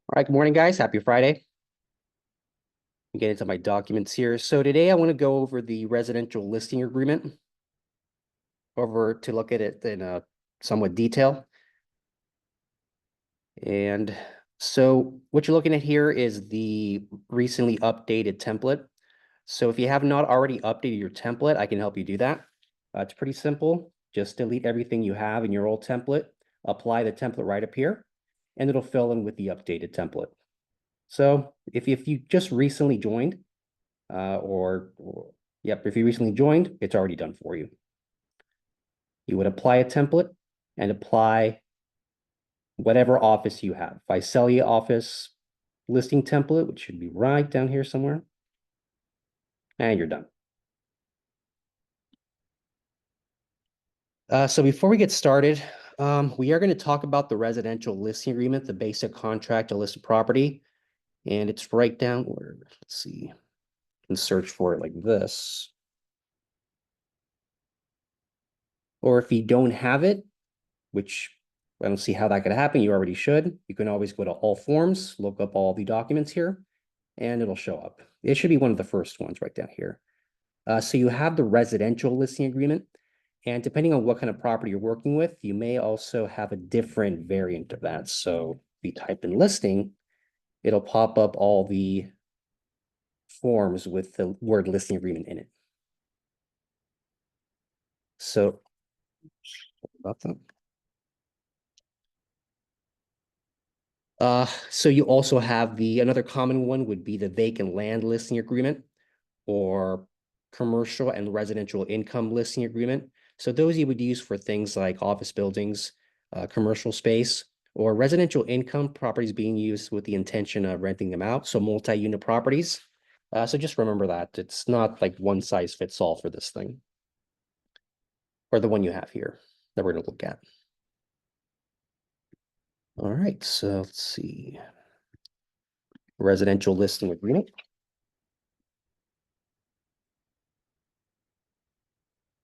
All right, good morning, guys. Happy Friday. Get into my documents here. So today I want to go over the residential listing agreement over to look at it in somewhat detail. And so what you're looking at here is the recently updated template. So if you have not already updated your template, I can help you do that. It's pretty simple. Just delete everything you have in your old template, apply the template right up here, and it'll fill in with the updated template. So if you just recently joined, yep, if you recently joined, it's already done for you. You would apply a template and apply whatever office you have. Visalia office listing template, which should be right down here somewhere. And you're done. So before we get started, we are going to talk about the residential listing agreement, the basic contract to list a property. And it's right down where, let's see, you can search for it like this. Or if you don't have it, which I don't see how that could happen. You already should. You can always go to all forms, look up all the documents here, and it'll show up. It should be one of the first ones right down here. So you have the residential listing agreement, and depending on what kind of property you're working with, you may also have a different variant of that. So if you type in listing, it'll pop up all the forms with the word listing agreement in it. So about that. So you also have another common one would be the vacant land listing agreement or commercial and residential income listing agreement. So those you would use for things like office buildings, commercial space, or residential income properties being used with the intention of renting them out. So multi-unit properties. So just remember that it's not like one size fits all for this thing, or the one you have here that we're going to look at. All right, so let's see. Residential listing agreement.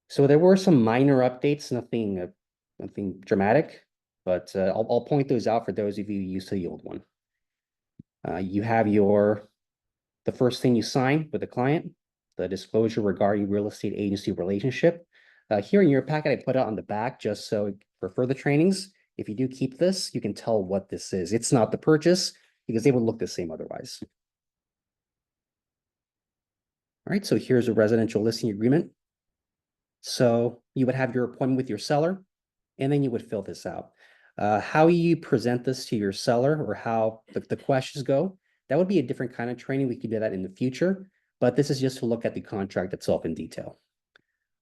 So there were some minor updates, nothing dramatic, but I'll point those out for those of you used to the old one. You have the first thing you sign with the client, the disclosure regarding real estate agency relationship. Here in your packet, I put it on the back just so for further trainings, if you do keep this, you can tell what this is. It's not the purchase because they would look the same otherwise. All right, so here's a residential listing agreement. So you would have your appointment with your seller, and then you would fill this out. How you present this to your seller or how the questions go, that would be a different kind of training. We could do that in the future, but this is just to look at the contract itself in detail.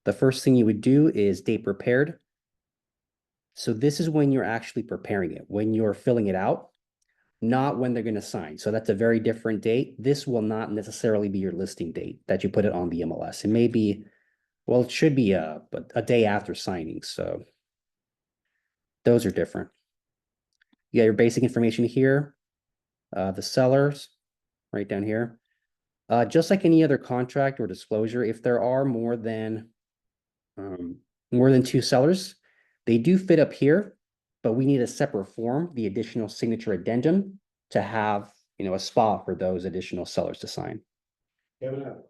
The first thing you would do is date prepared. So this is when you're actually preparing it, when you're filling it out, not when they're going to sign. So that's a very different date. This will not necessarily be your listing date that you put it on the MLS. It may be, well, it should be a day after signing. So those are different. You got your basic information here, the sellers right down here. Just like any other contract or disclosure, if there are more than two sellers, they do fit up here, but we need a separate form, the additional signature addendum, to have a spot for those additional sellers to sign. Kevin, I have a question.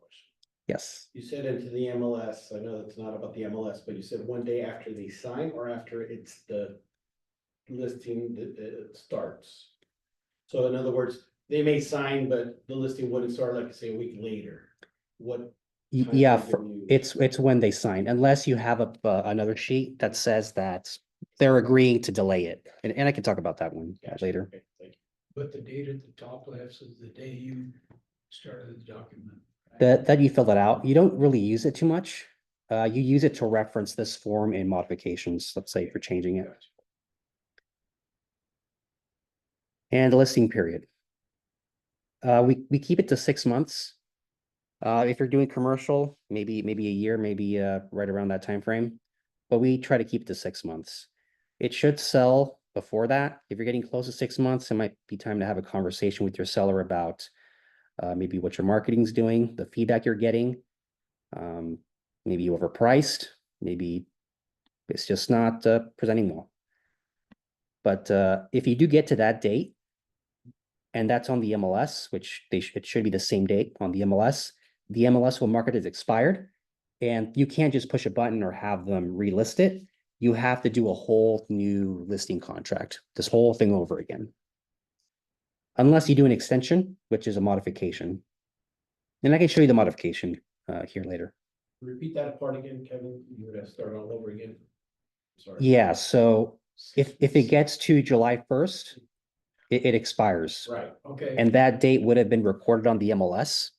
Yes. You said into the MLS, I know that's not about the MLS, but you said one day after they sign or after it's the listing that starts. So in other words, they may sign, but the listing wouldn't start like say a week later. What? Yeah, it's when they sign, unless you have another sheet that says that they're agreeing to delay it. And I can talk about that one Gotcha. later. Okay, thank you. But the date at the top left is the day you started the document. That you fill that out. You don't really use it too much. You use it to reference this form in modifications, let's say for changing it. Gotcha. And the listing period. We keep it to 6 months. If you're doing commercial, maybe a year, maybe right around that time frame. But we try to keep it to 6 months. It should sell before that. If you're getting close to 6 months, it might be time to have a conversation with your seller about maybe what your marketing's doing, the feedback you're getting. Maybe you overpriced, maybe it's just not presenting well. But if you do get to that date, and that's on the MLS, which it should be the same date on the MLS. The MLS will mark it as expired, and you can't just push a button or have them relist it. You have to do a whole new listing contract, this whole thing over again. Unless you do an extension, which is a modification. And I can show you the modification here later. Repeat that part again, Kevin. You're gonna start all over again. Sorry. Yeah, so if it gets to July 1st, it expires. Right, Okay. And that date would have been recorded on the MLS.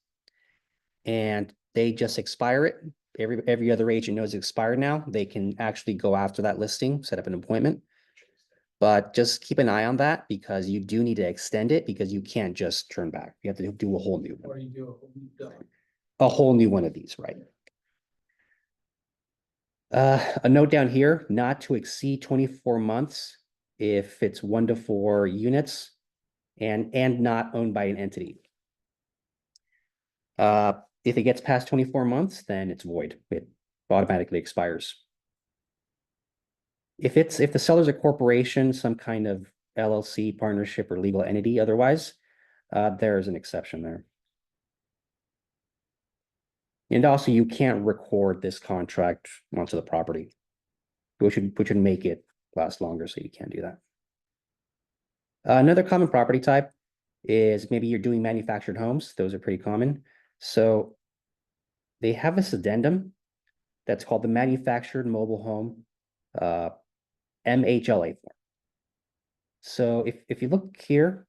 And they just expire it. Every other agent knows it's expired now. They can actually go after that listing, set up an appointment. But just keep an eye on that because you do need to extend it because you can't just turn back. You have to do a whole new Or one, you do a whole new dog. a whole new one of these, right? A note down here, not to exceed 24 months if it's 1 to 4 units and not owned by an entity. If it gets past 24 months, then it's void. It automatically expires. If the seller's a corporation, some kind of LLC, partnership, or legal entity otherwise, there's an exception there. And also, you can't record this contract onto the property, which would make it last longer, so you can't do that. Another common property type is maybe you're doing manufactured homes. Those are pretty common. So they have this addendum that's called the Manufactured Mobile Home MHLA form. So if you look here,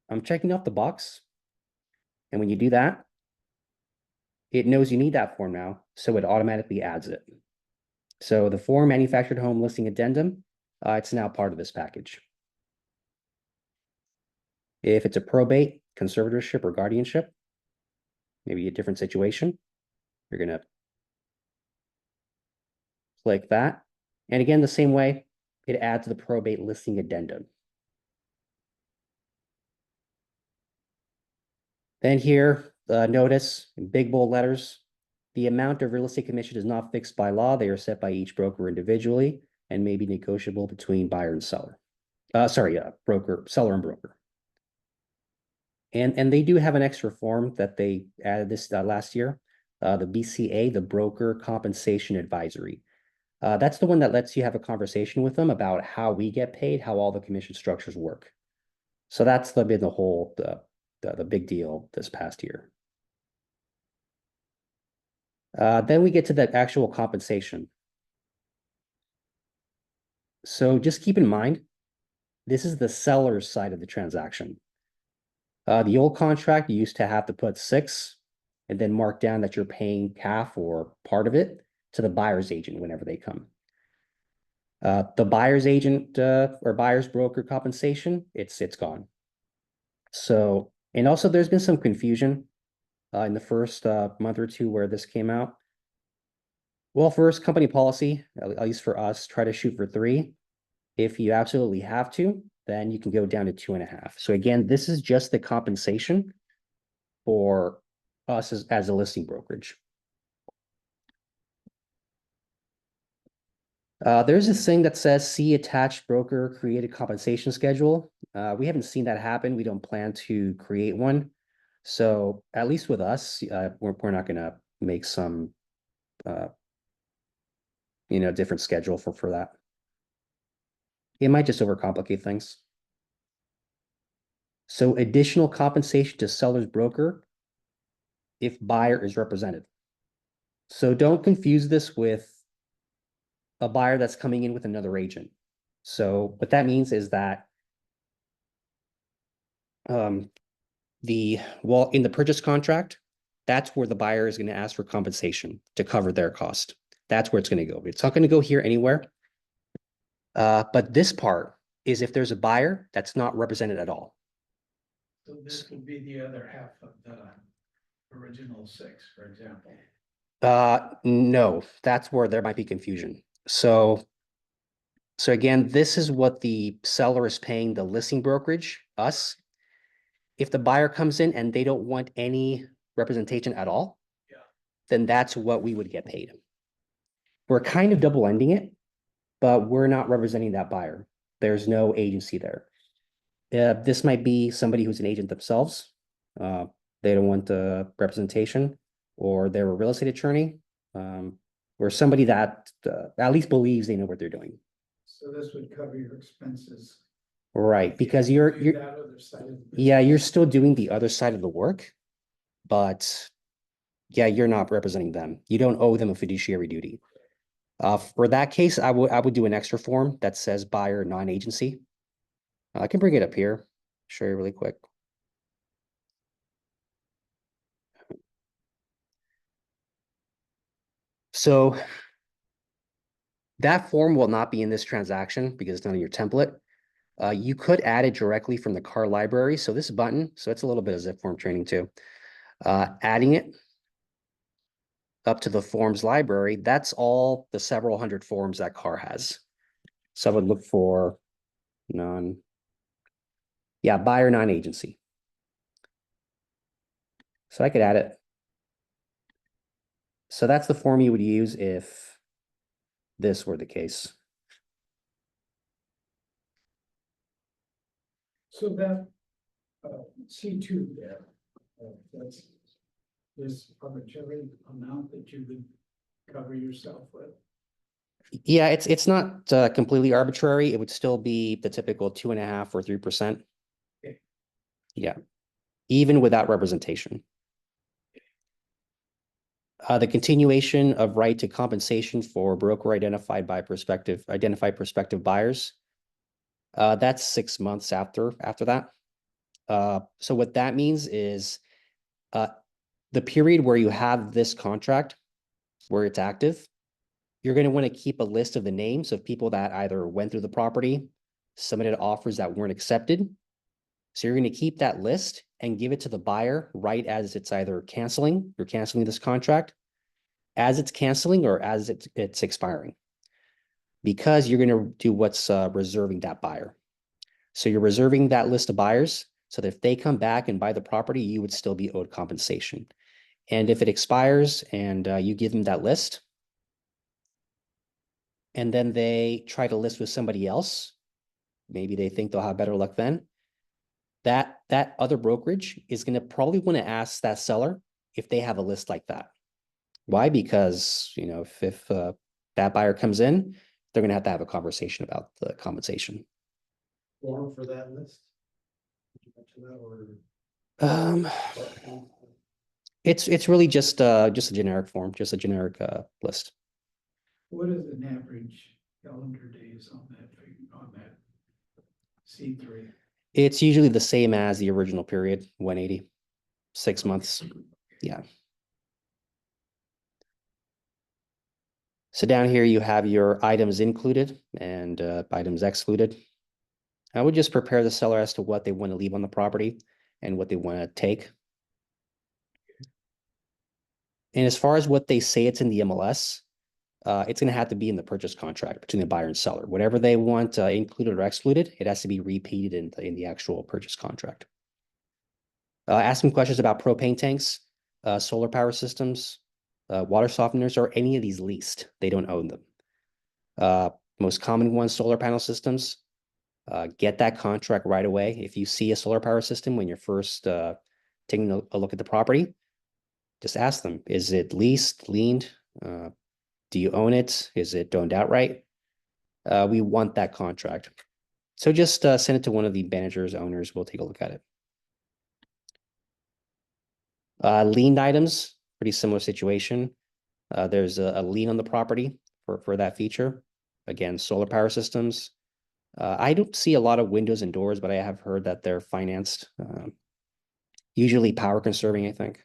I'm checking off the box. And when you do that, it knows you need that form now, so it automatically adds it. So the form Manufactured Home Listing Addendum, it's now part of this package. If it's a probate, conservatorship, or guardianship, maybe a different situation, you're gonna click that. And again, the same way, it adds the probate listing addendum. Then here, notice in big bold letters, the amount of real estate commission is not fixed by law. They are set by each broker individually and may be negotiable between buyer and seller. Broker, seller and broker. And they do have an extra form that they added this last year, the BCA, the Broker Compensation Advisory. That's the one that lets you have a conversation with them about how we get paid, how all the commission structures work. So that's been the whole the big deal this past year. Then we get to the actual compensation. So just keep in mind, this is the seller's side of the transaction. The old contract, you used to have to put 6 and then mark down that you're paying half or part of it to the buyer's agent whenever they come. The buyer's agent or buyer's broker compensation, it's gone. So, and also there's been some confusion in the first month or two where this came out. Well, first, company policy, at least for us, try to shoot for 3. If you absolutely have to, then you can go down to 2.5. So again, this is just the compensation for us as a listing brokerage. There's this thing that says see attached broker created compensation schedule. We haven't seen that happen. We don't plan to create one. So at least with us, we're not gonna make some different schedule for that. It might just overcomplicate things. So additional compensation to seller's broker if buyer is represented. So don't confuse this with a buyer that's coming in with another agent. So what that means is that in the purchase contract, that's where the buyer is going to ask for compensation to cover their cost. That's where it's going to go. It's not going to go here anywhere. But this part is if there's a buyer that's not represented at all. So this would be the other half of the original 6, for example. No, that's where there might be confusion. So again, this is what the seller is paying the listing brokerage, us. If the buyer comes in and they don't want any representation at all, then that's what we would get paid. We're kind of double ending it, but we're not representing that buyer. There's no agency there. This might be somebody who's an agent themselves. They don't want the representation, or they're a real estate attorney, or somebody that at least believes they know what they're doing. So this would cover your expenses. Right, because Do you're that other side of the yeah, you're business. still doing the other side of the work, but yeah, you're not representing them. You don't owe them a fiduciary duty. For that case, I would do an extra form that says buyer non-agency. I can bring it up here, show you really quick. So that form will not be in this transaction because it's not in your template. You could add it directly from the car library. So this button, so it's a little bit of zip form training too. Adding it up to the forms library, that's all the several hundred forms that car has. So I would look for buyer non-agency. So I could add it. So that's the form you would use if this were the case. So that, C2 there, that's this arbitrary amount that you would cover yourself with. Yeah, it's not completely arbitrary. It would still be the typical 2.5% or 3%. Okay. Yeah, even without representation. The continuation of right to compensation for broker identified prospective buyers. That's 6 months after that. So what that means is the period where you have this contract, where it's active, you're going to want to keep a list of the names of people that either went through the property, submitted offers that weren't accepted. So you're going to keep that list and give it to the buyer right as it's either you're canceling this contract, as it's canceling, or as it's expiring. Because you're going to do what's reserving that buyer. So you're reserving that list of buyers so that if they come back and buy the property, you would still be owed compensation. And if it expires and you give them that list, and then they try to list with somebody else, maybe they think they'll have better luck then, that other brokerage is going to probably want to ask that seller if they have a list like that. Why? Because, if that buyer comes in, they're going to have a conversation about the compensation. Form for that list? Did you mention that, or? It's really just a generic form, just a generic list. What is an average calendar days on that C3? It's usually the same as the original period, 180, 6 months. Yeah. So down here you have your items included and items excluded. I would just prepare the seller as to what they want to leave on the property and what they want to take. And as far as what they say it's in the MLS, it's going to have to be in the purchase contract between the buyer and seller. Whatever they want included or excluded, it has to be repeated in the actual purchase contract. Ask them questions about propane tanks, solar power systems, water softeners, or any of these leased. They don't own them. Most common ones, solar panel systems. Get that contract right away. If you see a solar power system when you're first taking a look at the property, just ask them, is it leased, liened? Do you own it? Is it owned outright? We want that contract. So just send it to one of the managers, owners. We'll take a look at it. Liened items, pretty similar situation. There's a lien on the property for that feature. Again, solar power systems. I don't see a lot of windows and doors, but I have heard that they're financed. Usually power conserving, I think.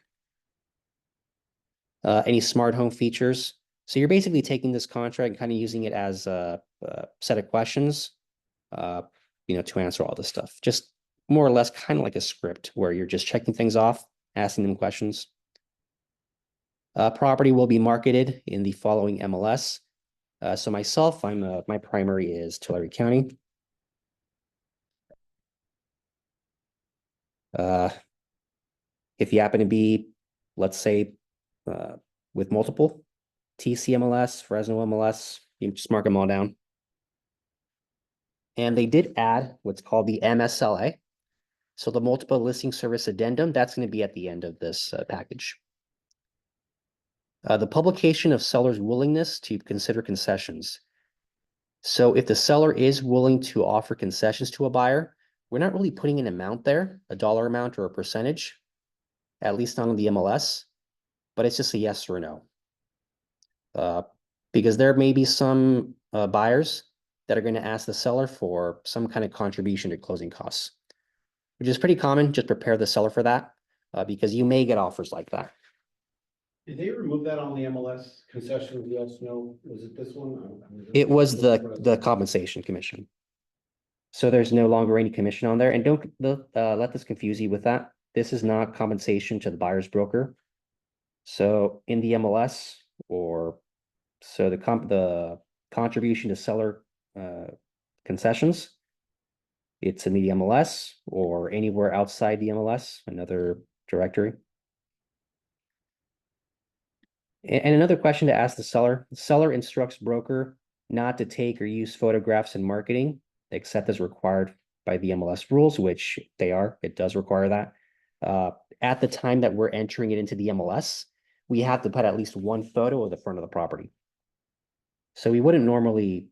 Any smart home features. So you're basically taking this contract and kind of using it as a set of questions, to answer all this stuff. Just more or less kind of like a script where you're just checking things off, asking them questions. Property will be marketed in the following MLS. So myself, my primary is Tulare County. If you happen to be, let's say, with multiple, TC MLS, Fresno MLS, you just mark them all down. And they did add what's called the MSLA. So the multiple listing service addendum, that's going to be at the end of this package. The publication of seller's willingness to consider concessions. So if the seller is willing to offer concessions to a buyer, we're not really putting an amount there, a dollar amount or a percentage, at least not on the MLS, but it's just a yes or a no. Because there may be some buyers that are going to ask the seller for some kind of contribution to closing costs, which is pretty common. Just prepare the seller for that, because you may get offers like that. Did they remove that on the MLS concession? Yes, no, was it this one? It was the compensation commission. So there's no longer any commission on there, and don't let this confuse you with that. This is not compensation to the buyer's broker. So in the MLS, or so the contribution to seller concessions, it's in the MLS or anywhere outside the MLS, another directory. And another question to ask the seller instructs broker not to take or use photographs in marketing, except as required by the MLS rules, which they are. It does require that. At the time that we're entering it into the MLS, we have to put at least one photo of the front of the property. So we wouldn't normally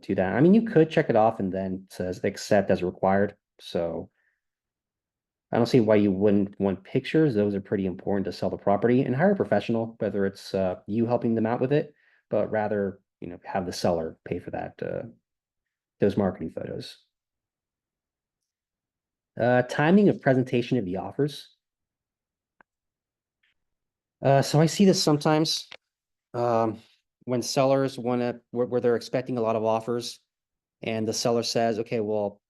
do that. I mean, you could check it off and then it says accept as required. So I don't see why you wouldn't want pictures. Those are pretty important to sell the property, and hire a professional, whether it's you helping them out with it, but rather, have the seller pay for that, those marketing photos. Timing of presentation of the offers. So I see this sometimes, when sellers where they're expecting a lot of offers, and the seller says, okay, well,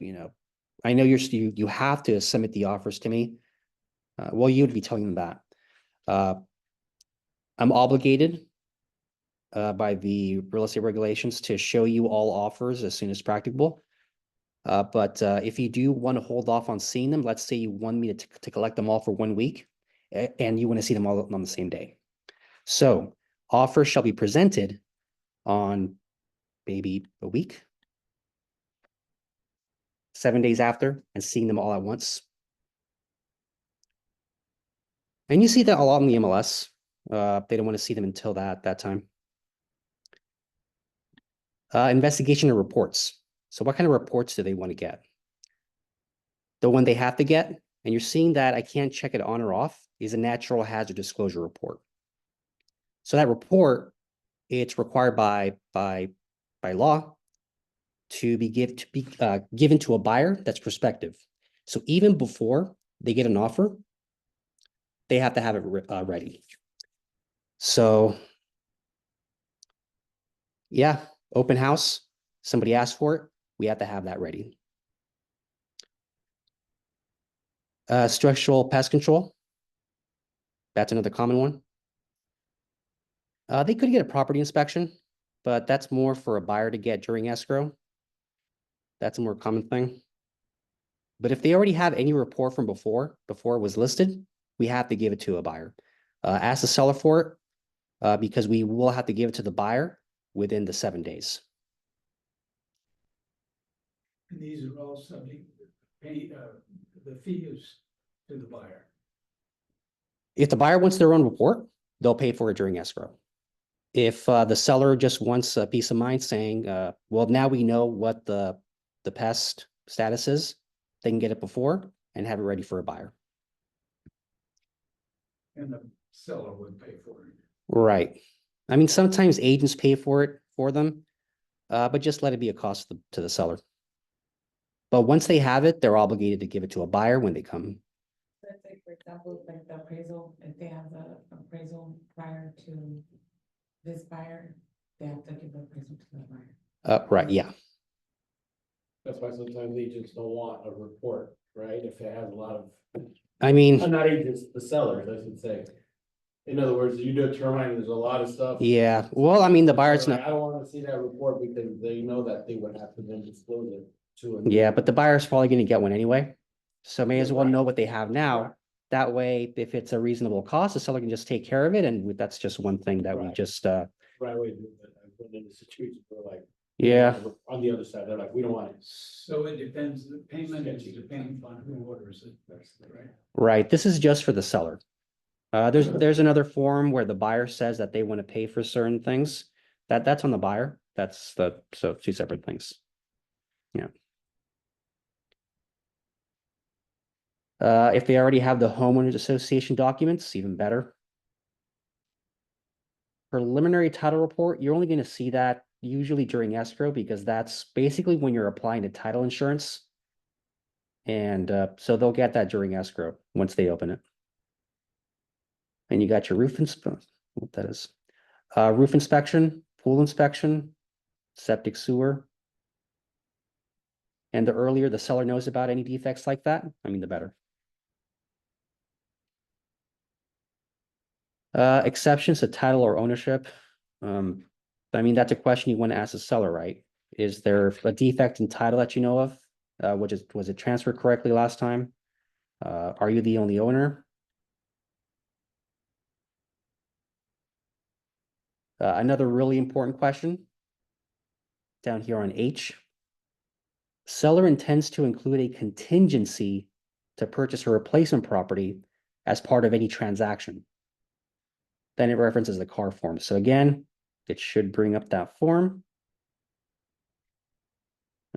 I know you have to submit the offers to me. Well, you'd be telling them that. I'm obligated by the real estate regulations to show you all offers as soon as practicable. But if you do want to hold off on seeing them, let's say you want me to collect them all for 1 week, and you want to see them all on the same day. So offers shall be presented on maybe a week, 7 days after, and seeing them all at once. And you see that a lot in the MLS. They don't want to see them until that time. Investigation and reports. So what kind of reports do they want to get? The one they have to get, and you're seeing that I can't check it on or off, is a natural hazard disclosure report. So that report, it's required by law to be given to a buyer that's prospective. So even before they get an offer, they have to have it ready. So yeah, open house, somebody asked for it, we have to have that ready. Structural pest control. That's another common one. They could get a property inspection, but that's more for a buyer to get during escrow. That's a more common thing. But if they already have any report from before it was listed, we have to give it to a buyer. Ask the seller for it, because we will have to give it to the buyer within the 7 days. And these are all subject, pay, the fee is to the buyer. If the buyer wants their own report, they'll pay for it during escrow. If the seller just wants a peace of mind saying, well, now we know what the pest status is, they can get it before and have it ready for a buyer. And the seller would pay for it. Right. I mean, sometimes agents pay for it for them, but just let it be a cost to the seller. But once they have it, they're obligated to give it to a buyer when they come. Let's say, for example, like the appraisal, if they have the appraisal prior to this buyer, they have to give the appraisal to the buyer. Right, yeah. That's why sometimes agents don't want a report, right? If it has a lot of, I mean, not agents, the sellers, I should say. In other words, you determine there's a lot of stuff. yeah, well, I mean, the buyer's Like, not, I don't wanna see that report because they know that they would have to then disclose it to. yeah, but the buyer's probably gonna get one anyway. So may as well Right. know what they have now. That way, if it's a reasonable cost, the seller can just take care of it, and that's just one thing that we Right. just, Right away, I've been in a situation where like, Yeah. On the other side, they're like, we don't want it. So it depends, the payment is depending on who orders it, right? Right, this is just for the seller. There's another form where the buyer says that they want to pay for certain things. That's on the buyer. So two separate things. Yeah. If they already have the homeowners association documents, even better. Preliminary title report, you're only going to see that usually during escrow because that's basically when you're applying to title insurance. And so they'll get that during escrow once they open it. And you got your what that is. Roof inspection, pool inspection, septic sewer. And the earlier the seller knows about any defects like that, I mean, the better. Exceptions to title or ownership. I mean, that's a question you want to ask the seller, right? Is there a defect in title that you know of? Was it transferred correctly last time? Are you the only owner? Another really important question down here on H. Seller intends to include a contingency to purchase a replacement property as part of any transaction. Then it references the car form. So again, it should bring up that form.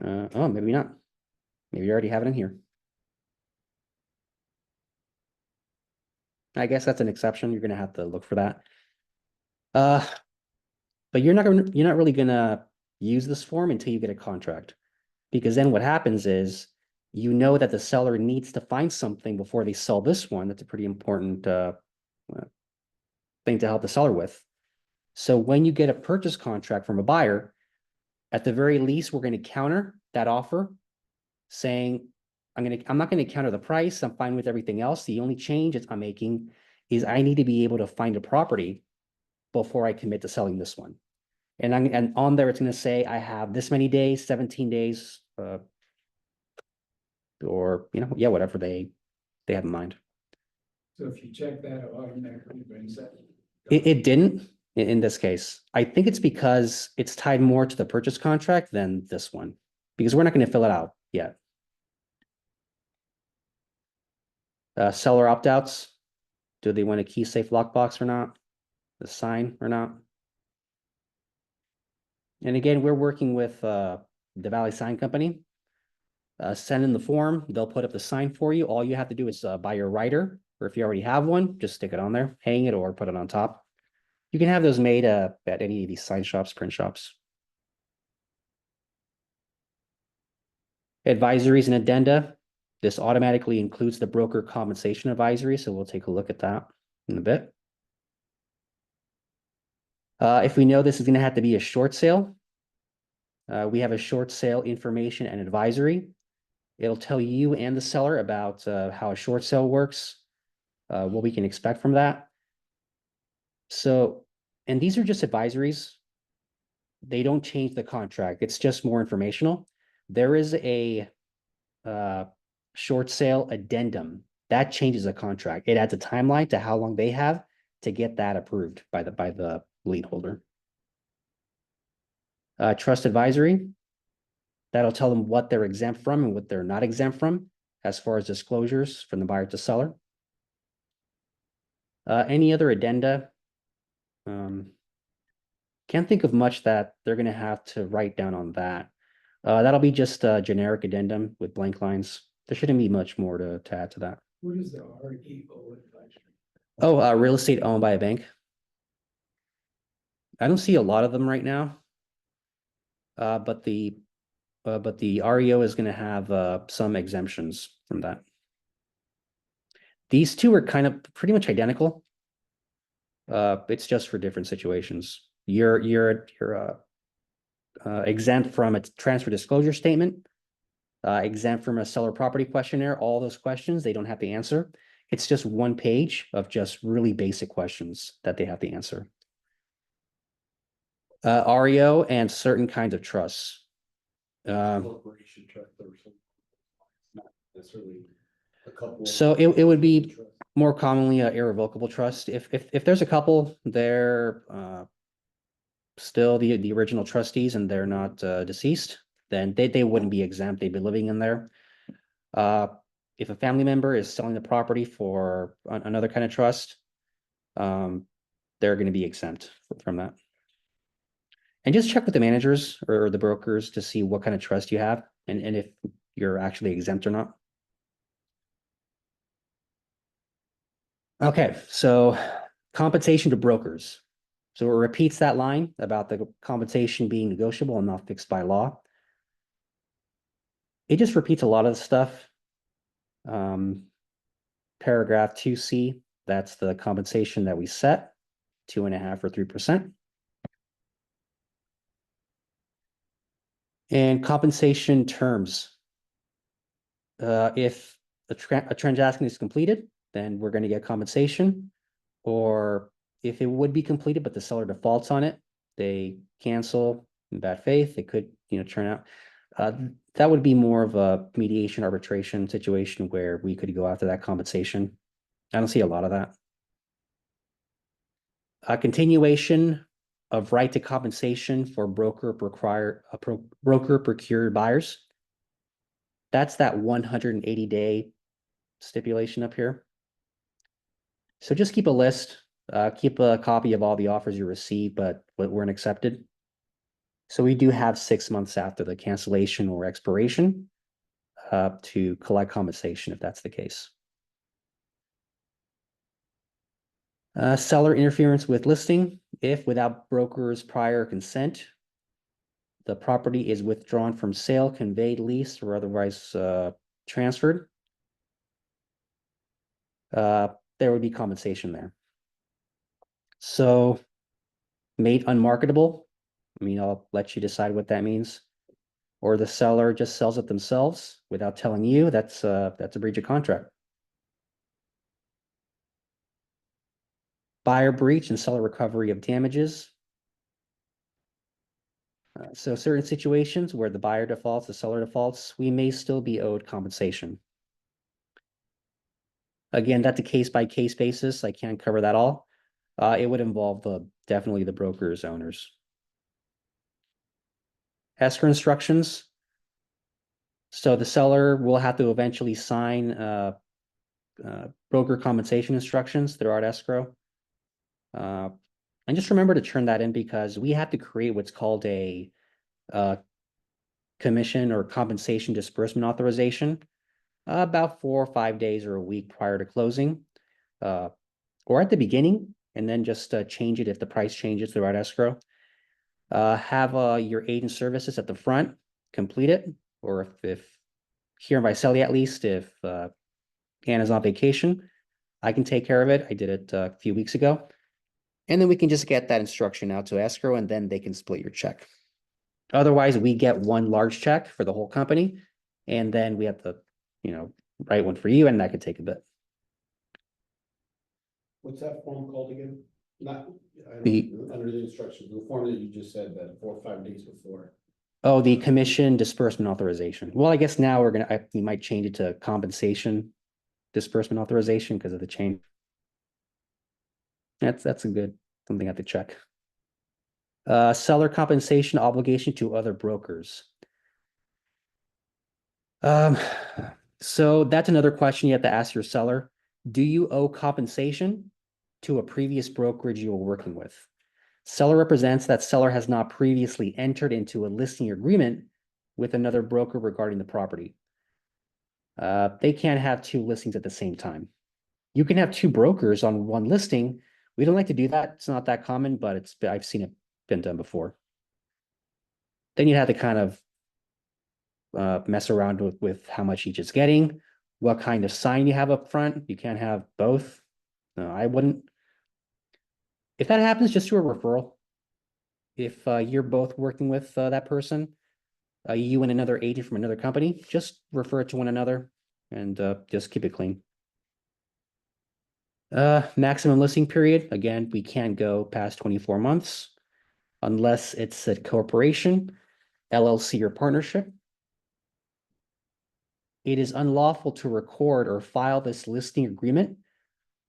Oh, maybe not. Maybe you already have it in here. I guess that's an exception. You're gonna have to look for that. But you're not really gonna use this form until you get a contract. Because then what happens is you know that the seller needs to find something before they sell this one. That's a pretty important thing to help the seller with. So when you get a purchase contract from a buyer, at the very least, we're going to counter that offer saying, I'm not going to counter the price. I'm fine with everything else. The only change I'm making is I need to be able to find a property before I commit to selling this one. And on there, it's going to say, I have this many days, 17 days, or, yeah, whatever they have in mind. So if you check that, it automatically brings that. It didn't in this case. I think it's because it's tied more to the purchase contract than this one, because we're not going to fill it out yet. Seller opt-outs. Do they want a key safe lockbox or not? The sign or not? And again, we're working with the Valley Sign Company. Send in the form. They'll put up the sign for you. All you have to do is buy your writer, or if you already have one, just stick it on there, hang it, or put it on top. You can have those made at any of these sign shops, print shops. Advisories and addenda. This automatically includes the broker compensation advisory, so we'll take a look at that in a bit. If we know this is going to have to be a short sale, we have a short sale information and advisory. It'll tell you and the seller about how a short sale works, what we can expect from that. So, and these are just advisories. They don't change the contract. It's just more informational. There is a short sale addendum that changes the contract. It adds a timeline to how long they have to get that approved by the lien holder. Trust advisory. That'll tell them what they're exempt from and what they're not exempt from as far as disclosures from the buyer to seller. Any other addenda? Can't think of much that they're going to have to write down on that. That'll be just a generic addendum with blank lines. There shouldn't be much more to add to that. What is the REO advisory? Oh, real estate owned by a bank. I don't see a lot of them right now. But the REO is going to have some exemptions from that. These two are kind of pretty much identical. It's just for different situations. You're exempt from a transfer disclosure statement, exempt from a seller property questionnaire. All those questions they don't have to answer. It's just one page of just really basic questions that they have to answer. REO and certain kinds of trusts. Corporation trust or something. Not necessarily a couple. So it would be more commonly an irrevocable trust. If there's a couple, they're still the original trustees and they're not deceased, then they wouldn't be exempt. They'd be living in there. If a family member is selling the property for another kind of trust, they're going to be exempt from that. And just check with the managers or the brokers to see what kind of trust you have and if you're actually exempt or not. Okay, so compensation to brokers. So it repeats that line about the compensation being negotiable and not fixed by law. It just repeats a lot of the stuff. Paragraph 2C, that's the compensation that we set, 2.5 or 3%. And compensation terms. If a transaction is completed, then we're going to get compensation. Or if it would be completed, but the seller defaults on it, they cancel in bad faith, it could, turn out. That would be more of a mediation arbitration situation where we could go after that compensation. I don't see a lot of that. A continuation of right to compensation for broker procured buyers. That's that 180-day stipulation up here. So just keep a list, keep a copy of all the offers you receive, but what weren't accepted. So we do have 6 months after the cancellation or expiration to collect compensation if that's the case. Seller interference with listing. If without broker's prior consent, the property is withdrawn from sale, conveyed, leased, or otherwise transferred, there would be compensation there. So made unmarketable, I mean, I'll let you decide what that means. Or the seller just sells it themselves without telling you, that's a breach of contract. Buyer breach and seller recovery of damages. So certain situations where the buyer defaults, the seller defaults, we may still be owed compensation. Again, that's a case-by-case basis. I can't cover that all. It would involve definitely the brokers, owners. Escrow instructions. So the seller will have to eventually sign broker compensation instructions throughout escrow. And just remember to turn that in because we have to create what's called a commission or compensation disbursement authorization about 4 or 5 days or a week prior to closing, or at the beginning, and then just change it if the price changes throughout escrow. Have your agent services at the front, complete it, or if here in Visalia at least, if Anna's on vacation, I can take care of it. I did it a few weeks ago. And then we can just get that instruction out to escrow and then they can split your check. Otherwise, we get one large check for the whole company. And then we have to, write one for you and that could take a bit. What's that form called again? Not, The- under the instructions, the form that you just said that 4 or 5 days before. Oh, the commission disbursement authorization. Well, I guess now we might change it to compensation disbursement authorization because of the change. That's something I have to check. Seller compensation obligation to other brokers. So that's another question you have to ask your seller. Do you owe compensation to a previous brokerage you were working with? Seller represents that seller has not previously entered into a listing agreement with another broker regarding the property. They can't have 2 listings at the same time. You can have 2 brokers on one listing. We don't like to do that. It's not that common, but I've seen it been done before. Then you have to kind of mess around with how much each is getting, what kind of sign you have up front. You can't have both. No, I wouldn't. If that happens, just do a referral. If you're both working with that person, you and another agent from another company, just refer it to one another and just keep it clean. Maximum listing period. Again, we can't go past 24 months unless it's a corporation, LLC, or partnership. It is unlawful to record or file this listing agreement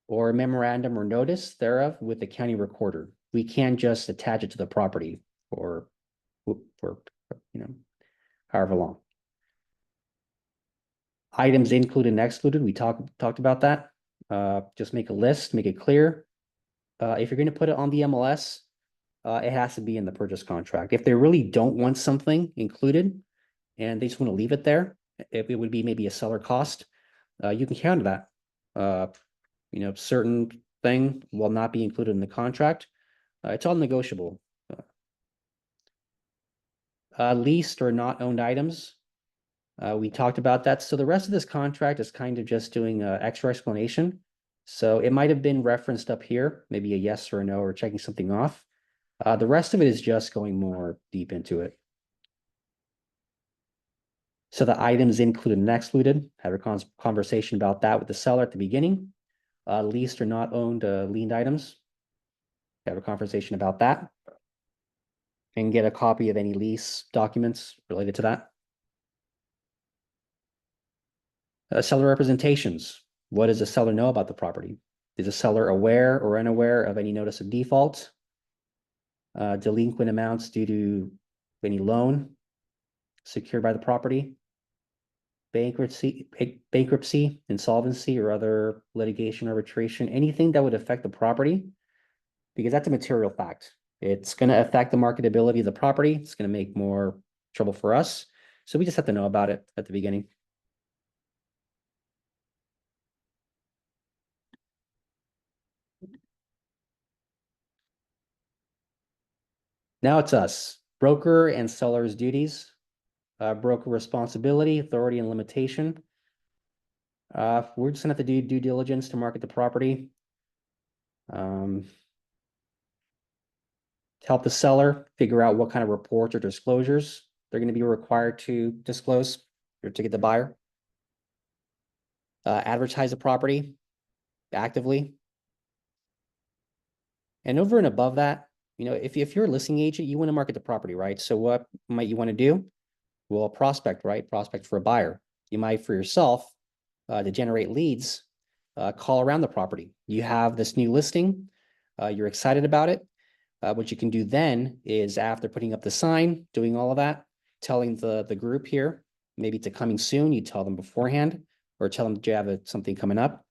or memorandum or notice thereof with the county recorder. we can't just attach it to the property for, however long. Items included and excluded, we talked about that. Just make a list, make it clear. If you're gonna put it on the MLS, it has to be in the purchase contract. If they really don't want something included and they just want to leave it there, it would be maybe a seller cost. You can counter that. Certain thing will not be included in the contract. It's all negotiable. Leased or not owned items. We talked about that. So the rest of this contract is kind of just doing extra explanation. So it might have been referenced up here, maybe a yes or a no, or checking something off. The rest of it is just going more deep into it. So the items included and excluded, have a conversation about that with the seller at the beginning. Leased or not owned liened items, have a conversation about that. And get a copy of any lease documents related to that. Seller representations. What does the seller know about the property? Is the seller aware or unaware of any notice of default? Delinquent amounts due to any loan secured by the property? Bankruptcy, insolvency, or other litigation, arbitration, anything that would affect the property, because that's a material fact. It's going to affect the marketability of the property. It's going to make more trouble for us. So we just have to know about it at the beginning. Now it's us, broker and seller's duties, broker responsibility, authority, and limitation. We're just gonna have to do due diligence to market the property. Help the seller figure out what kind of reports or disclosures they're going to be required to disclose or to get the buyer. Advertise the property actively. And over and above that, if you're a listing agent, you want to market the property, right? So what might you want to do? Well, prospect, right? Prospect for a buyer. You might for yourself to generate leads, call around the property. You have this new listing. You're excited about it. What you can do then is, after putting up the sign, doing all of that, telling the group here, maybe to coming soon, you tell them beforehand, or tell them that you have something coming up.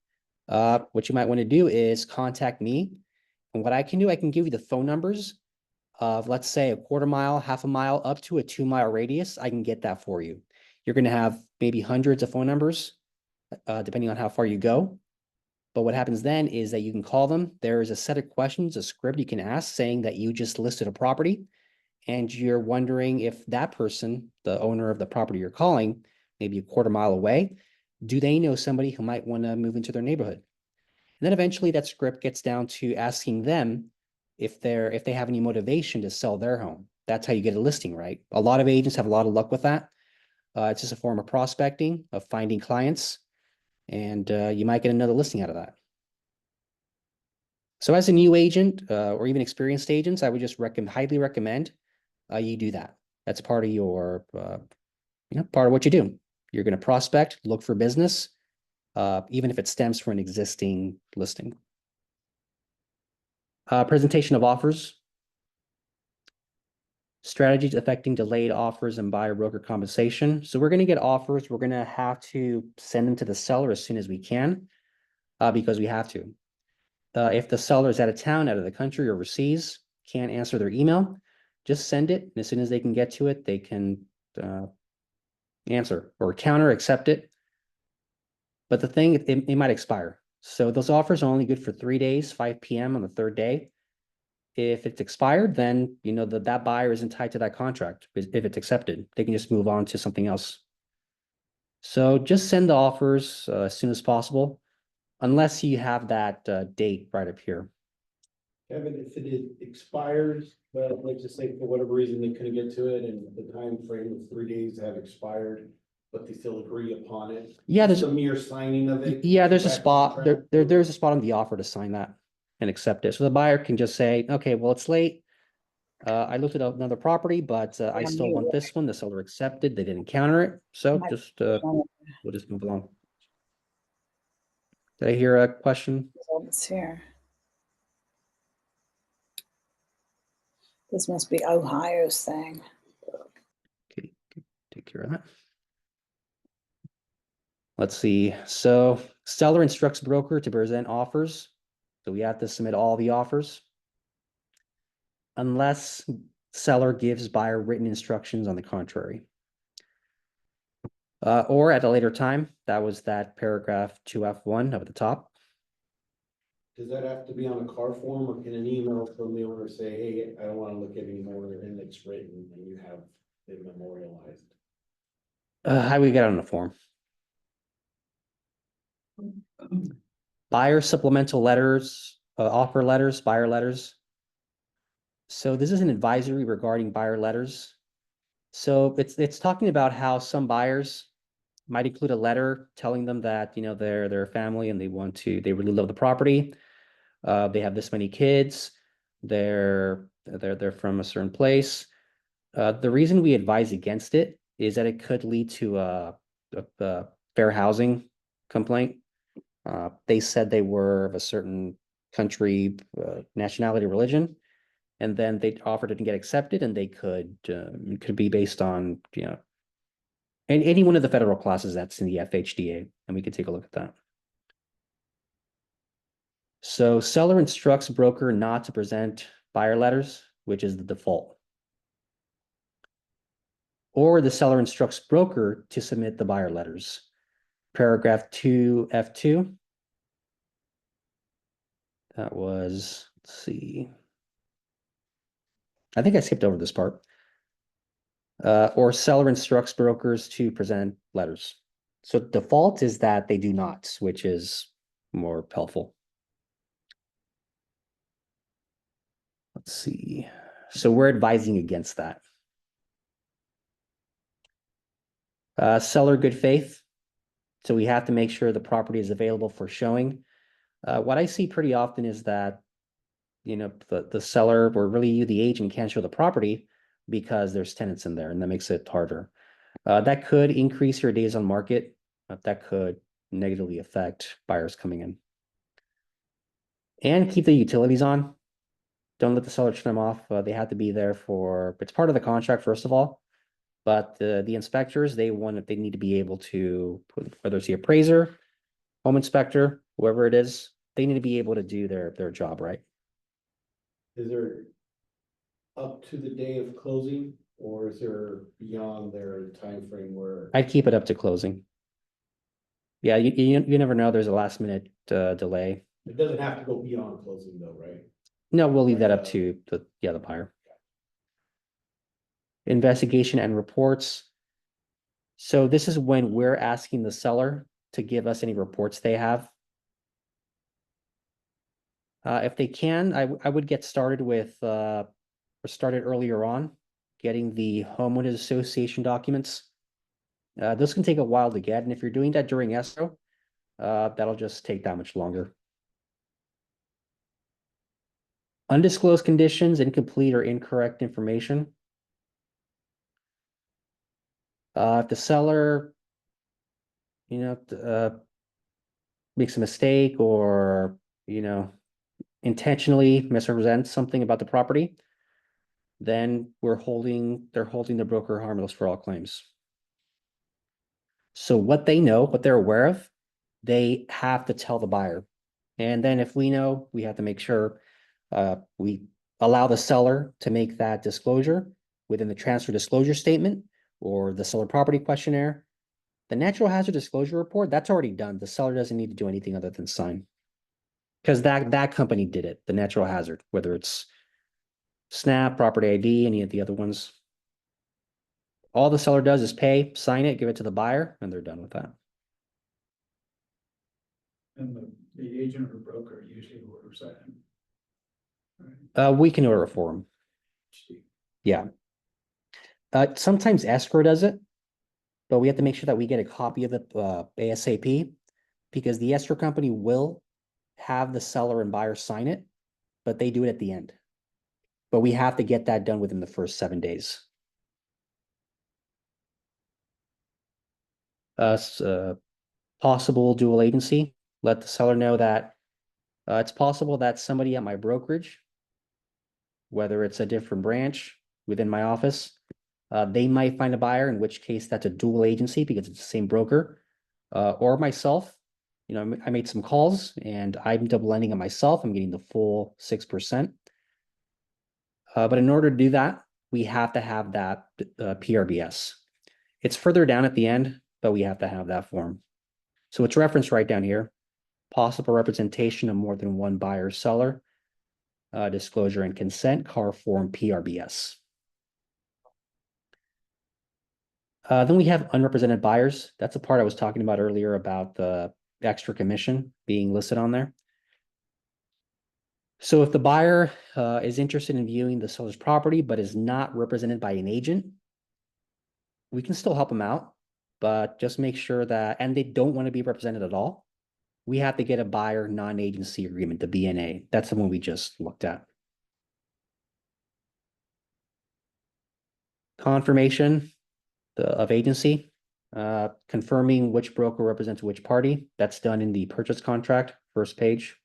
What you might want to do is contact me. And what I can do, I can give you the phone numbers of, let's say, a quarter mile, half a mile, up to a 2-mile radius. I can get that for you. You're going to have maybe hundreds of phone numbers, depending on how far you go. But what happens then is that you can call them. There is a set of questions, a script you can ask, saying that you just listed a property and you're wondering if that person, the owner of the property you're calling, maybe a quarter mile away, do they know somebody who might want to move into their neighborhood? And then eventually that script gets down to asking them if they have any motivation to sell their home. That's how you get a listing, right? A lot of agents have a lot of luck with that. It's just a form of prospecting, of finding clients. And you might get another listing out of that. So as a new agent or even experienced agents, I would just highly recommend you do that. That's part of your, part of what you do. You're going to prospect, look for business, even if it stems from an existing listing. Presentation of offers. Strategies affecting delayed offers and buyer broker compensation. So we're going to get offers. We're going to have to send them to the seller as soon as we can, because we have to. If the seller is out of town, out of the country, or overseas, can't answer their email, just send it. And as soon as they can get to it, they can answer or counter, accept it. But the thing, it might expire. So those offers are only good for 3 days, 5 p.m. on the third day. If it's expired, then that buyer isn't tied to that contract. If it's accepted, they can just move on to something else. So just send the offers as soon as possible, unless you have that date right up here. Kevin, if it expires, but let's just say for whatever reason they couldn't get to it and the time frame of 3 days have expired, but they still agree upon it. Yeah, It's a mere signing of it. yeah, there's a Back to spot contract. there's a spot on the offer to sign that and accept it. So the buyer can just say, okay, well, it's late. I looked at another property, but I still want this one. The seller accepted. They didn't counter it. So just we'll just move along. Did I hear a question? It's here. This must be Ohio's thing. Okay, take care of that. Let's see. So seller instructs broker to present offers. So we have to submit all the offers. Unless seller gives buyer written instructions on the contrary. Or at a later time, that was that paragraph 2F1 up at the top. Does that have to be on a car form, or can an email from the owner say, hey, I don't wanna look at any more, and it's written, and you have it memorialized? How we get on the form? Buyer supplemental letters, offer letters, buyer letters. So this is an advisory regarding buyer letters. So it's talking about how some buyers might include a letter telling them that, you know, they're a family and they really love the property. They have this many kids. They're from a certain place. The reason we advise against it is that it could lead to a fair housing complaint. They said they were of a certain country, nationality, religion, and then they offered it to get accepted, and they it could be based on, you know, any one of the federal classes that's in the FHDA, and we could take a look at that. So seller instructs broker not to present buyer letters, which is the default. Or the seller instructs broker to submit the buyer letters. Paragraph 2F2. That was, let's see. I think I skipped over this part. Or seller instructs brokers to present letters. So default is that they do not, which is more helpful. Let's see. So we're advising against that. Seller good faith. So we have to make sure the property is available for showing. What I see pretty often is that, you know, the seller or really you, the agent, can't show the property because there's tenants in there, and that makes it harder. That could increase your days on market. That could negatively affect buyers coming in. And keep the utilities on. Don't let the seller turn them off. They have to be there it's part of the contract, first of all. But the inspectors, they need to be able to, whether it's the appraiser, home inspector, whoever it is, they need to be able to do their job right. Is there up to the day of closing, or is there beyond their time frame where? I'd keep it up to closing. Yeah, you never know. There's a last minute delay. It doesn't have to go beyond closing though, right? No, we'll leave that up to the buyer. Investigation and reports. So this is when we're asking the seller to give us any reports they have. If they can, I would get started with or started earlier on, getting the homeowners association documents. Those can take a while to get, and if you're doing that during escrow, that'll just take that much longer. Undisclosed conditions, incomplete or incorrect information. If the seller, you know, makes a mistake or, you know, intentionally misrepresents something about the property, then they're holding the broker harmless for all claims. So what they know, what they're aware of, they have to tell the buyer. And then if we know, we have to make sure we allow the seller to make that disclosure within the transfer disclosure statement or the seller property questionnaire. The natural hazard disclosure report, that's already done. The seller doesn't need to do anything other than sign. Because that company did it, the natural hazard, whether it's Snap, Property ID, any of the other ones. All the seller does is pay, sign it, give it to the buyer, and they're done with that. And the agent or broker usually orders that. Right. We can order it for them. Yeah. Sometimes escrow does it, but we have to make sure that we get a copy of it ASAP, because the escrow company will have the seller and buyer sign it, but they do it at the end. But we have to get that done within the first 7 days. Possible dual agency. Let the seller know that it's possible that somebody at my brokerage whether it's a different branch within my office. They might find a buyer, in which case that's a dual agency because it's the same broker. Or myself, you know, I made some calls and I'm double ending it myself. I'm getting the full 6%. But in order to do that, we have to have that PRBS. It's further down at the end, but we have to have that form. So it's referenced right down here. Possible representation of more than one buyer or seller. Disclosure and consent, CAR form PRBS. Then we have unrepresented buyers. That's a part I was talking about earlier about the extra commission being listed on there. So if the buyer is interested in viewing the seller's property but is not represented by an agent, we can still help them out, but just make sure that, and they don't want to be represented at all, we have to get a buyer non-agency agreement, the BNA. That's the one we just looked at. Confirmation of agency, confirming which broker represents which party. That's done in the purchase contract, first page.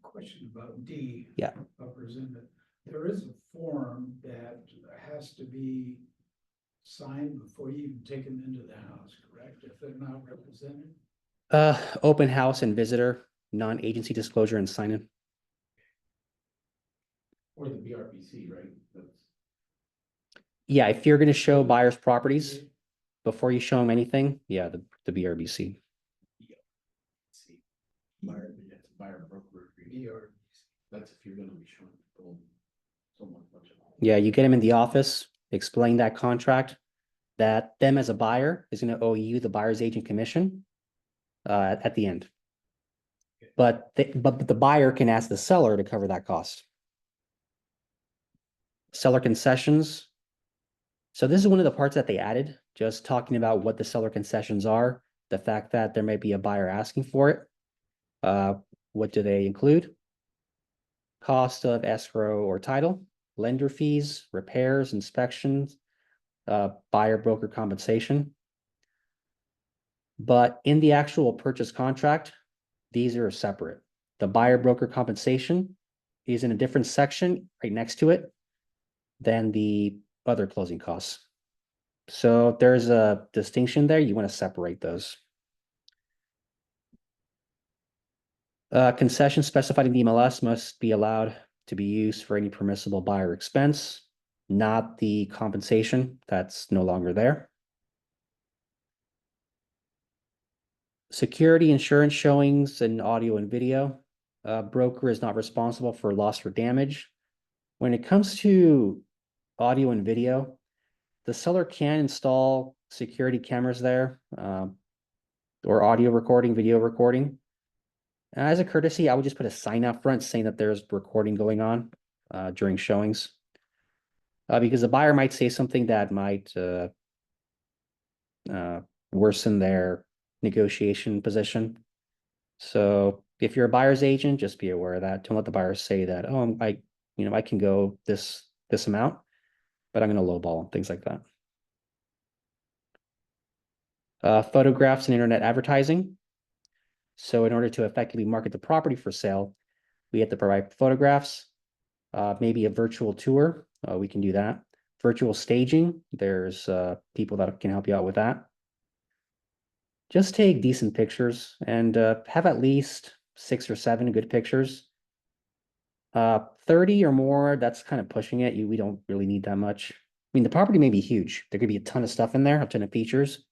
Question about D. Yeah. Represented. There is a form that has to be signed before you even take them into the house, correct? If they're not represented? Open house and visitor, non-agency disclosure and sign-in. Or the BRPC, right? That's. Yeah, if you're gonna show buyers properties before you show them anything, yeah, the BRBC. See. Buyer, it's buyer broker agreement. That's if you're gonna be showing people someone bunch of. Yeah, you get them in the office, explain that contract, that them as a buyer is gonna owe you the buyer's agent commission at the end. But the buyer can ask the seller to cover that cost. Seller concessions. So this is one of the parts that they added, just talking about what the seller concessions are, the fact that there may be a buyer asking for it. What do they include? Cost of escrow or title, lender fees, repairs, inspections, buyer broker compensation. But in the actual purchase contract, these are separate. The buyer broker compensation is in a different section right next to it than the other closing costs. So there's a distinction there. You want to separate those. Concessions specified in the MLS must be allowed to be used for any permissible buyer expense, not the compensation that's no longer there. Security insurance showings and audio and video. Broker is not responsible for loss or damage. When it comes to audio and video, the seller can install security cameras there, or audio recording, video recording. As a courtesy, I would just put a sign out front saying that there's recording going on during showings. Because the buyer might say something that might worsen their negotiation position. So if you're a buyer's agent, just be aware of that. Don't let the buyer say that, oh, I can go this amount, but I'm going to lowball, things like that. Photographs and internet advertising. So in order to effectively market the property for sale, we have to provide photographs, maybe a virtual tour. We can do that. Virtual staging. There's people that can help you out with that. Just take decent pictures and have at least 6 or 7 good pictures. 30 or more, that's kind of pushing it. We don't really need that much. I mean, the property may be huge. There could be a ton of stuff in there, a ton of features.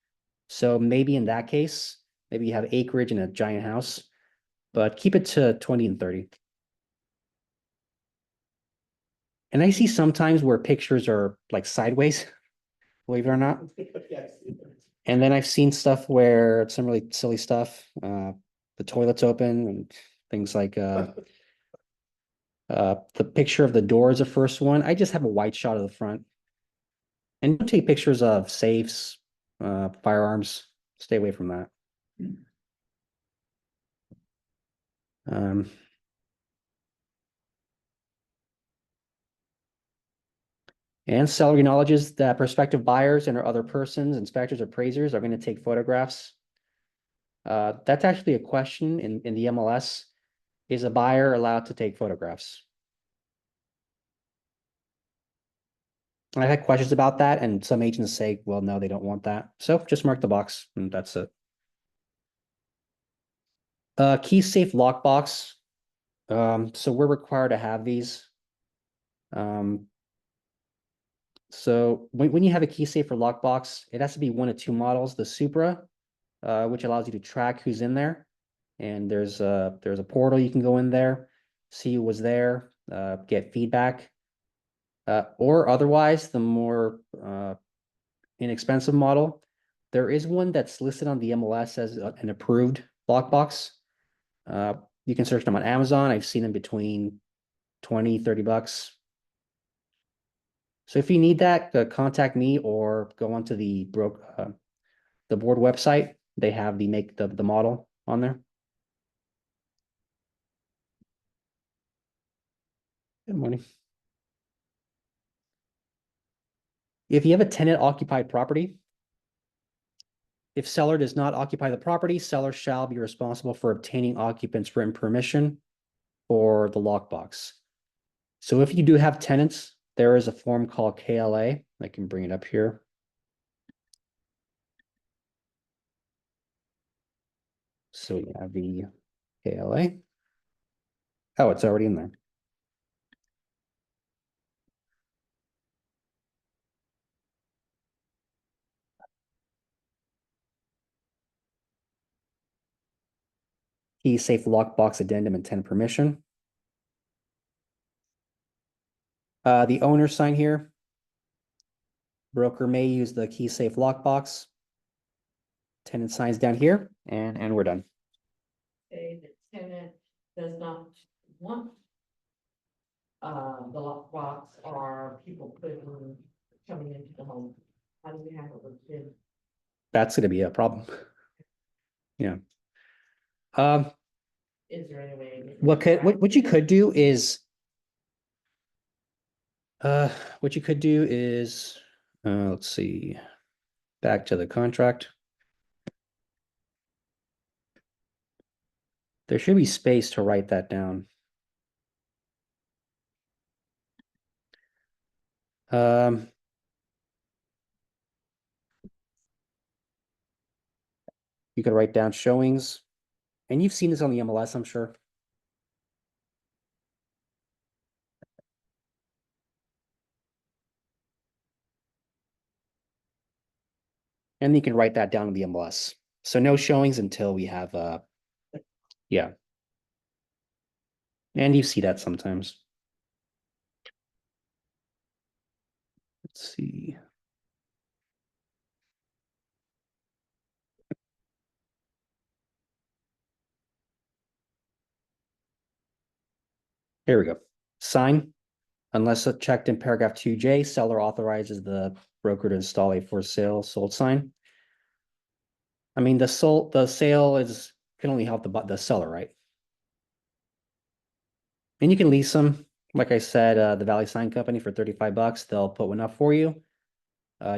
So maybe in that case, maybe you have acreage and a giant house, but keep it to 20 and 30. And I see sometimes where pictures are like sideways, believe it or not. Yes. And then I've seen stuff where it's some really silly stuff. The toilet's open and things like the picture of the door is the first one. I just have a wide shot of the front. And don't take pictures of safes, firearms. Stay away from that. And seller acknowledges that prospective buyers and or other persons, inspectors, appraisers are going to take photographs. That's actually a question in the MLS. Is a buyer allowed to take photographs? I had questions about that, and some agents say, well, no, they don't want that. So just mark the box and that's it. Key safe lockbox. So we're required to have these. So when you have a key safe or lockbox, it has to be one of two models, the Supra, which allows you to track who's in there. And there's a portal you can go in there, see who was there, get feedback. Or otherwise, the more inexpensive model, there is one that's listed on the MLS as an approved lockbox. You can search them on Amazon. I've seen them between 20, 30 bucks. So if you need that, contact me or go onto the board website. They have the model on there. Good morning. If you have a tenant occupied property, if seller does not occupy the property, seller shall be responsible for obtaining occupant's written permission for the lockbox. So if you do have tenants, there is a form called KLA. I can bring it up here. So we have the KLA. Oh, it's already in there. Key safe lockbox addendum and tenant permission. The owner sign here. Broker may use the key safe lockbox. Tenant signs down here, and we're done. Say the tenant does not want the lockbox or people coming into the home. How do we handle it then? That's gonna be a problem. Yeah. Is there any way? What you could do is what you could do is let's see, back to the contract. There should be space to write that down. You could write down showings, and you've seen this on the MLS, I'm sure. And you can write that down in the MLS. So no showings until we have yeah. And you see that sometimes. Let's see. Here we go. Sign. Unless checked in paragraph 2J, seller authorizes the broker to install a for sale sold sign. I mean, the sale can only help the seller, right? And you can lease them. Like I said, the Valley Sign Company for 35 bucks, they'll put one up for you.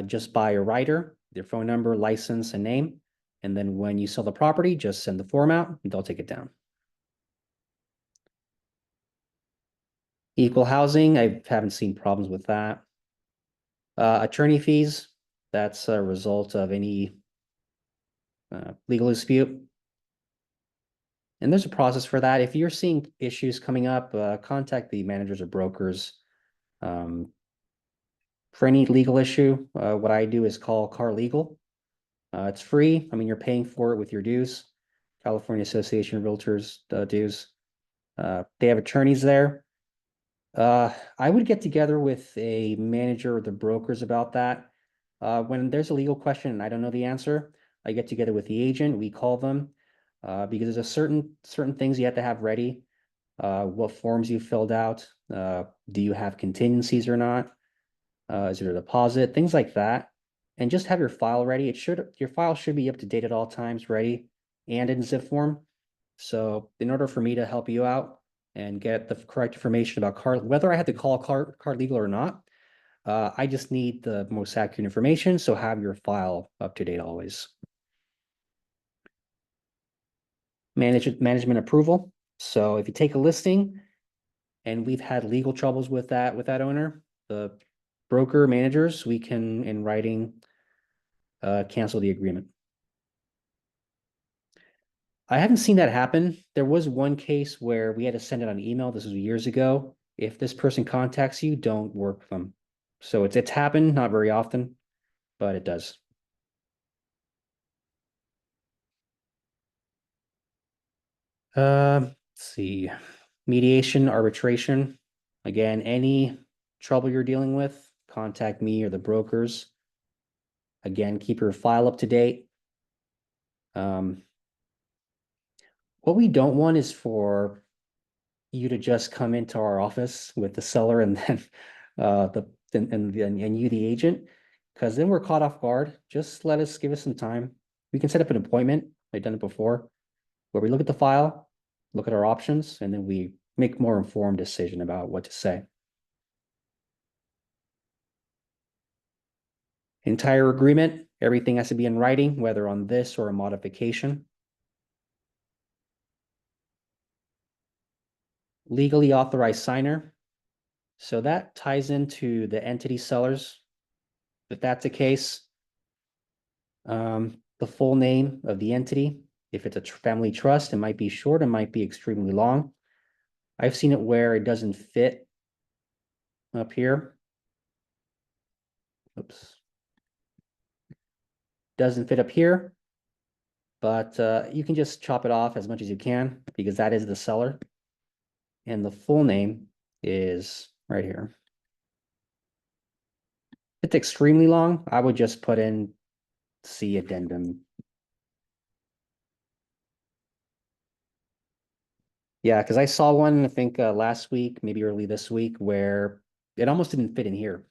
Just buy a writer, their phone number, license, and name. And then when you sell the property, just send the form out and they'll take it down. Equal housing, I haven't seen problems with that. Attorney fees, that's a result of any legal dispute. And there's a process for that. If you're seeing issues coming up, contact the managers or brokers. For any legal issue, what I do is call Car Legal. It's free. I mean, you're paying for it with your dues. California Association of Realtors dues. They have attorneys there. I would get together with a manager or the brokers about that. When there's a legal question and I don't know the answer, I get together with the agent, we call them, because there's a certain things you have to have ready. What forms you filled out, do you have contingencies or not? Is there a deposit, things like that. And just have your file ready. Your file should be up to date at all times, ready and in zip form. So in order for me to help you out and get the correct information about whether I had to call car legal or not, I just need the most accurate information. So have your file up to date always. Management approval. So if you take a listing and we've had legal troubles with that owner, the broker managers, we can, in writing, cancel the agreement. I haven't seen that happen. There was one case where we had to send it on email. This was years ago. If this person contacts you, don't work with them. So it's happened, not very often, but it does. Let's see, mediation, arbitration. Again, any trouble you're dealing with, contact me or the brokers. Again, keep your file up to date. What we don't want is for you to just come into our office with the seller and then and you, the agent, because then we're caught off guard. Just give us some time. We can set up an appointment. I've done it before, where we look at the file, look at our options, and then we make more informed decision about what to say. Entire agreement, everything has to be in writing, whether on this or a modification. Legally authorized signer. So that ties into the entity sellers. If that's the case, the full name of the entity. If it's a family trust, it might be short, it might be extremely long. I've seen it where it doesn't fit up here. Oops. Doesn't fit up here, but you can just chop it off as much as you can because that is the seller. And the full name is right here. If it's extremely long, I would just put in C addendum. Yeah, because I saw one, I think last week, maybe early this week, where it almost didn't fit in here.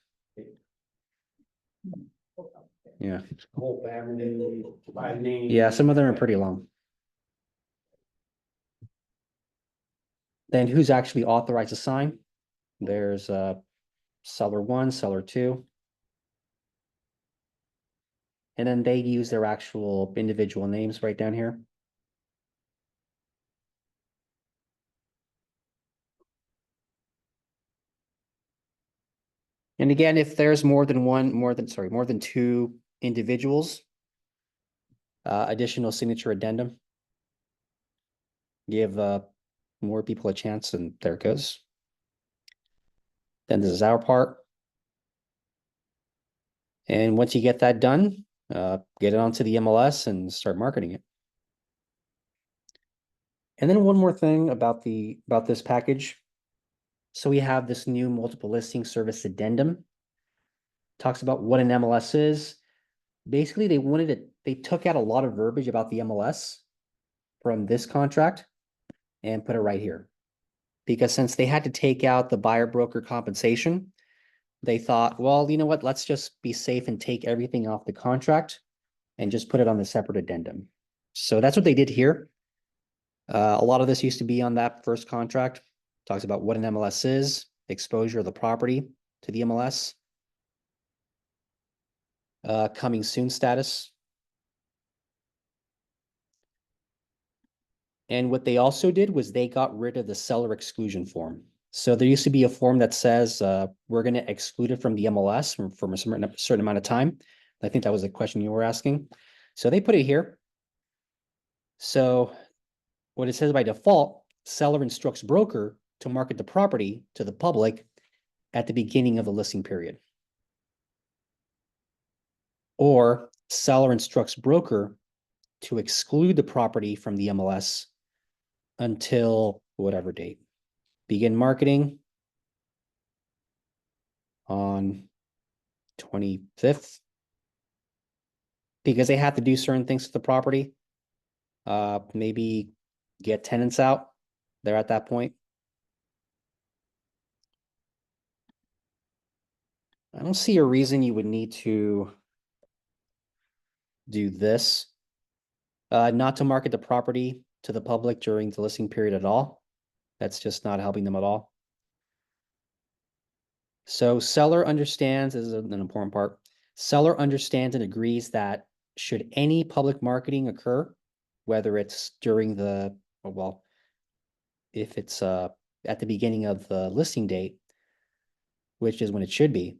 Yeah. Whole family, by name. Yeah, some of them are pretty long. Then who's actually authorized to sign? There's seller 1, seller 2. And then they use their actual individual names right down here. And again, if there's more than 2 individuals, additional signature addendum. Give more people a chance, and there it goes. Then this is our part. And once you get that done, get it onto the MLS and start marketing it. And then one more thing about this package. So we have this new multiple listing service addendum. Talks about what an MLS is. Basically, they took out a lot of verbiage about the MLS from this contract and put it right here. Because since they had to take out the buyer broker compensation, they thought, well, you know what, let's just be safe and take everything off the contract and just put it on the separate addendum. So that's what they did here. A lot of this used to be on that first contract. Talks about what an MLS is, exposure of the property to the MLS. Coming soon status. And what they also did was they got rid of the seller exclusion form. So there used to be a form that says we're going to exclude it from the MLS from a certain amount of time. I think that was the question you were asking. So they put it here. So what it says by default, seller instructs broker to market the property to the public at the beginning of the listing period. Or seller instructs broker to exclude the property from the MLS until whatever date. Begin marketing on 25th. Because they have to do certain things to the property. Maybe get tenants out there at that point. I don't see a reason you would need to do this. Not to market the property to the public during the listing period at all. That's just not helping them at all. So seller understands, this is an important part. Seller understands and agrees that should any public marketing occur, whether it's during the, well, if it's at the beginning of the listing date, which is when it should be,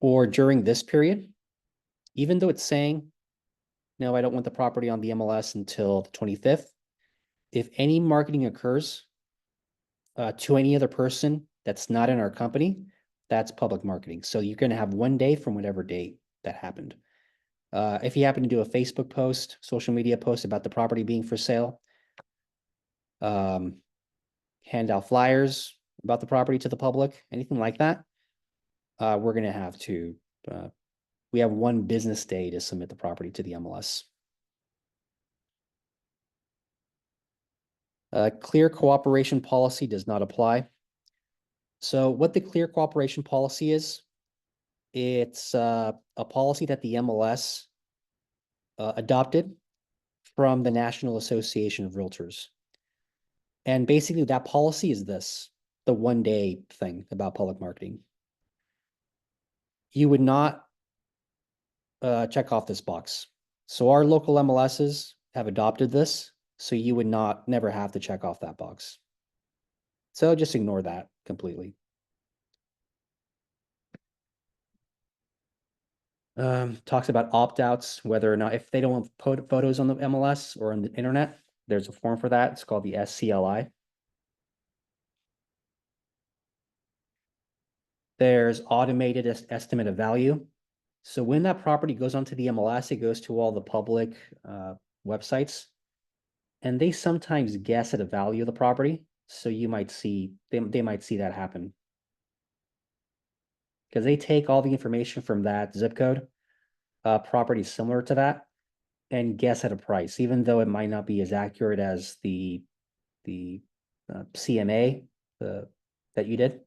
or during this period, even though it's saying, no, I don't want the property on the MLS until the 25th. If any marketing occurs to any other person that's not in our company, that's public marketing. So you're going to have 1 day from whatever date that happened. If you happen to do a Facebook post, social media post about the property being for sale, hand out flyers about the property to the public, anything like that, we're going to have to, we have 1 business day to submit the property to the MLS. Clear cooperation policy does not apply. So what the clear cooperation policy is, it's a policy that the MLS adopted from the National Association of Realtors. And basically that policy is this, the 1 day thing about public marketing. You would not check off this box. So our local MLSs have adopted this, so you would never have to check off that box. So just ignore that completely. Talks about opt-outs, whether or not, if they don't want photos on the MLS or on the internet, there's a form for that. It's called the SCLI. There's automated estimate of value. So when that property goes onto the MLS, it goes to all the public websites. And they sometimes guess at a value of the property. So you might see, they might see that happen. Because they take all the information from that zip code, property similar to that, and guess at a price, even though it might not be as accurate as the CMA that you did.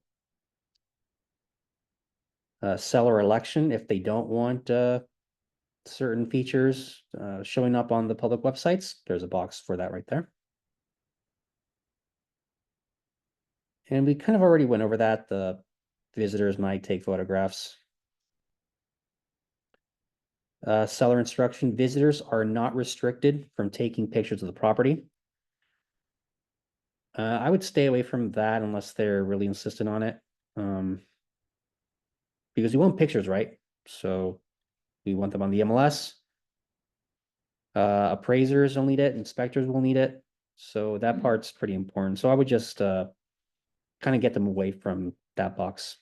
Seller election, if they don't want certain features showing up on the public websites, there's a box for that right there. And we kind of already went over that. The visitors might take photographs. Seller instruction, visitors are not restricted from taking pictures of the property. I would stay away from that unless they're really insistent on it. Because we want pictures, right? So we want them on the MLS. Appraisers will need it, inspectors will need it. So that part's pretty important. So I would just kind of get them away from that box.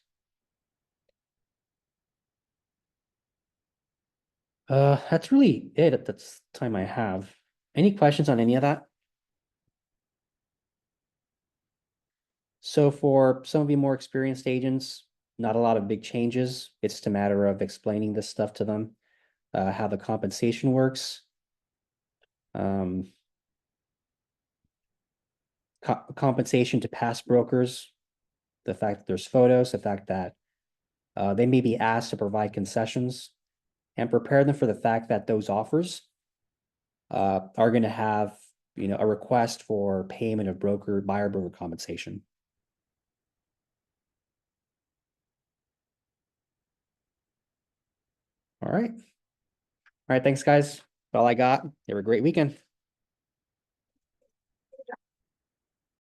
That's really it at the time I have. Any questions on any of that? So for some of you more experienced agents, not a lot of big changes. It's just a matter of explaining this stuff to them, how the compensation works. Compensation to past brokers, the fact that there's photos, the fact that they may be asked to provide concessions, and prepare them for the fact that those offers are going to have, a request for payment of buyer broker compensation. All right. All right. Thanks, guys. That's all I got. Have a great weekend.